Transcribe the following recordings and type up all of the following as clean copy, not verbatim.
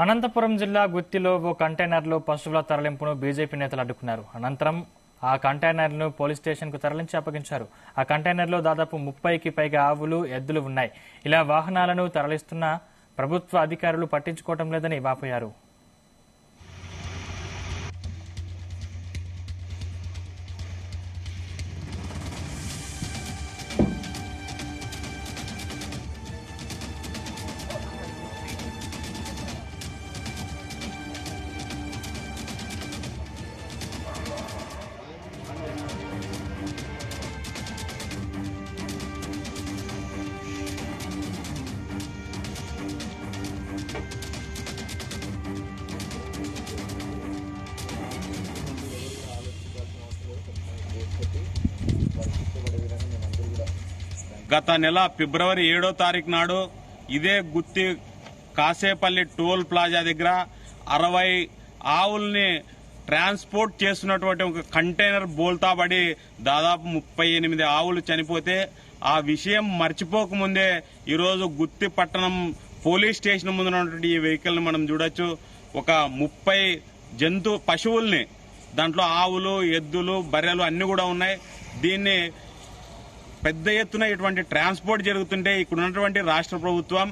అనంతపురం జిల్లా గుత్తిలో ఓ కంటైనర్లో పశువుల తరలింపును బీజేపీ నేతలు అడ్డుకున్నారు. అనంతరం ఆ కంటైనర్ను పోలీస్ స్టేషన్కు తరలించి అప్పగించారు. ఆ కంటైనర్లో దాదాపు 30కి పైగా ఆవులు, ఎద్దులు ఉన్నాయి. ఇలా వాహనాలను తరలిస్తున్న ప్రభుత్వ అధికారులు పట్టించుకోవడం లేదని వాపోయారు. గత నెల ఫిబ్రవరి 7వ తారీఖు నాడు ఇదే గుత్తి కాసేపల్లి టోల్ ప్లాజా దగ్గర 60 ఆవుల్ని ట్రాన్స్పోర్ట్ చేస్తున్నటువంటి ఒక కంటైనర్ బోల్తాబడి దాదాపు 38 ఆవులు చనిపోతే ఆ విషయం మర్చిపోకముందే ఈరోజు గుత్తి పట్టణం పోలీస్ స్టేషన్ ముందు ఉన్నటువంటి ఈ వెహికల్ ని మనం చూడొచ్చు. ఒక 30 పశువుల్ని, దాంట్లో ఆవులు, ఎద్దులు, బర్రెలు అన్ని కూడా ఉన్నాయి. దీన్ని పెద్ద ఎత్తున ఇటువంటి ట్రాన్స్పోర్ట్ జరుగుతుంటే ఇక్కడ ఉన్నటువంటి రాష్ట్ర ప్రభుత్వం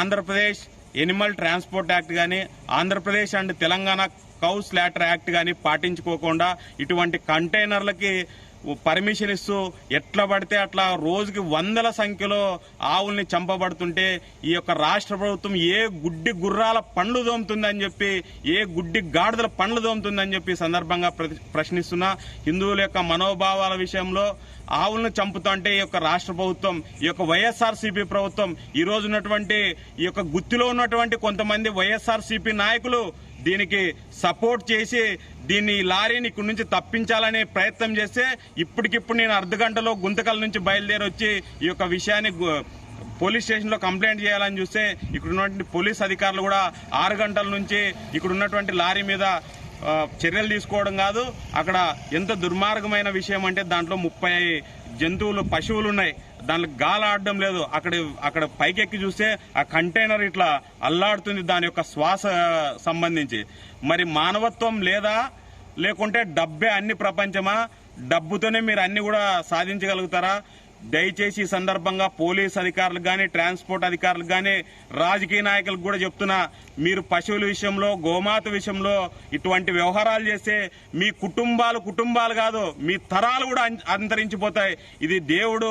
ఆంధ్రప్రదేశ్ ఎనిమల్ ట్రాన్స్పోర్ట్ యాక్ట్ గాని, Andhra Pradesh and Telangana cow slaughter act గాని పాటించుకోకుండా ఇటువంటి కంటైనర్లకి పర్మిషన్ ఇస్తూ ఎట్లా పడితే అట్లా రోజుకి వందల సంఖ్యలో ఆవుల్ని చంపబడుతుంటే ఈ యొక్క రాష్ట్ర ప్రభుత్వం ఏ గుడ్డి గుర్రాల పండ్లు దోముతుందని చెప్పి, ఏ గుడ్డి గాడిదల పండ్లు దోముతుందని చెప్పి సందర్భంగా ప్రశ్నిస్తున్నా. హిందువుల యొక్క మనోభావాల విషయంలో ఆవులను చంపుతుంటే ఈ యొక్క రాష్ట్ర ప్రభుత్వం, ఈ యొక్క వైఎస్ఆర్సీపీ ప్రభుత్వం, ఈ రోజు ఉన్నటువంటి ఈ యొక్క గుత్తిలో ఉన్నటువంటి కొంతమంది వైఎస్ఆర్సీపీ నాయకులు దీనికి సపోర్ట్ చేసి దీన్ని లారీని ఇక్కడి నుంచి తప్పించాలనే ప్రయత్నం చేస్తే ఇప్పటికిప్పుడు నేను అర్ధగంటలో గుంతకల్ నుంచి బయలుదేరి వచ్చి ఈ యొక్క విషయాన్ని పోలీస్ స్టేషన్ లో కంప్లైంట్ చేయాలని చూస్తే ఇక్కడ ఉన్నటువంటి పోలీస్ అధికారులు కూడా 6 గంటల నుంచి ఇక్కడ ఉన్నటువంటి లారీ మీద చర్యలు తీసుకోవడం కాదు. అక్కడ ఎంత దుర్మార్గమైన విషయం అంటే దాంట్లో 30 జంతువులు, పశువులు ఉన్నాయి. దానికి గాలి ఆడడం లేదు. అక్కడ పైకెక్కి చూస్తే ఆ కంటైనర్ ఇట్లా అల్లాడుతుంది దాని యొక్క శ్వాస సంబంధించి. మరి మానవత్వం లేదా, లేకుంటే డబ్బే అన్ని ప్రపంచమా? డబ్బుతోనే మీరు అన్ని కూడా సాధించగలుగుతారా? దయచేసి ఈ సందర్భంగా పోలీస్ అధికారులకు గాని, ట్రాన్స్పోర్ట్ అధికారులకు గాని, రాజకీయ నాయకులకు కూడా చెప్తున్నా, మీరు పశువుల విషయంలో, గోమాత విషయంలో ఇటువంటి వ్యవహారాలు చేస్తే మీ కుటుంబాలు కాదు, మీ తరాలు కూడా అంతరించిపోతాయి. ఇది దేవుడు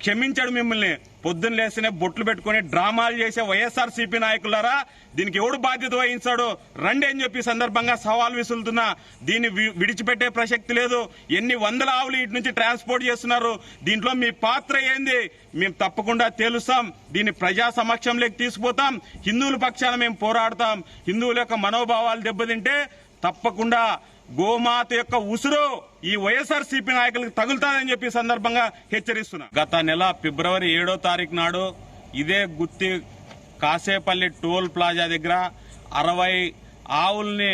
క్షమించాడు మిమ్మల్ని. పొద్దున్న లేస్తేనే బొట్లు పెట్టుకుని డ్రామాలు చేసే వైఎస్ఆర్సీపీ నాయకులారా, దీనికి ఎవడు బాధ్యత వహించాడు రండి అని చెప్పి సందర్భంగా సవాల్ విసులుతున్నా. దీన్ని విడిచిపెట్టే ప్రసక్తి లేదు. ఎన్ని వందల ఆవులు ఇటు నుంచి ట్రాన్స్పోర్ట్ చేస్తున్నారు, దీంట్లో మీ పాత్ర ఏంది మేము తప్పకుండా తేలుస్తాం. దీన్ని ప్రజా సమక్షంలోకి తీసుకుపోతాం. హిందువుల పక్షాన మేము పోరాడతాం. హిందువుల యొక్క మనోభావాలు దెబ్బతింటే తప్పకుండా గోమాత యొక్క ఉసురు ఈ వైఎస్ఆర్సీపీ నాయకులకు తగులుతాదని చెప్పి సందర్భంగా హెచ్చరిస్తున్నా. గత నెల ఫిబ్రవరి 7వ తారీఖు నాడు ఇదే గుత్తి కాసేపల్లి టోల్ ప్లాజా దగ్గర 60 ఆవుల్ని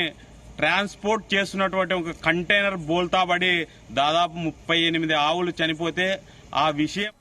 ట్రాన్స్పోర్ట్ చేస్తున్నటువంటి ఒక కంటైనర్ బోల్తాబడి దాదాపు 38 ఆవులు చనిపోతే ఆ విషయం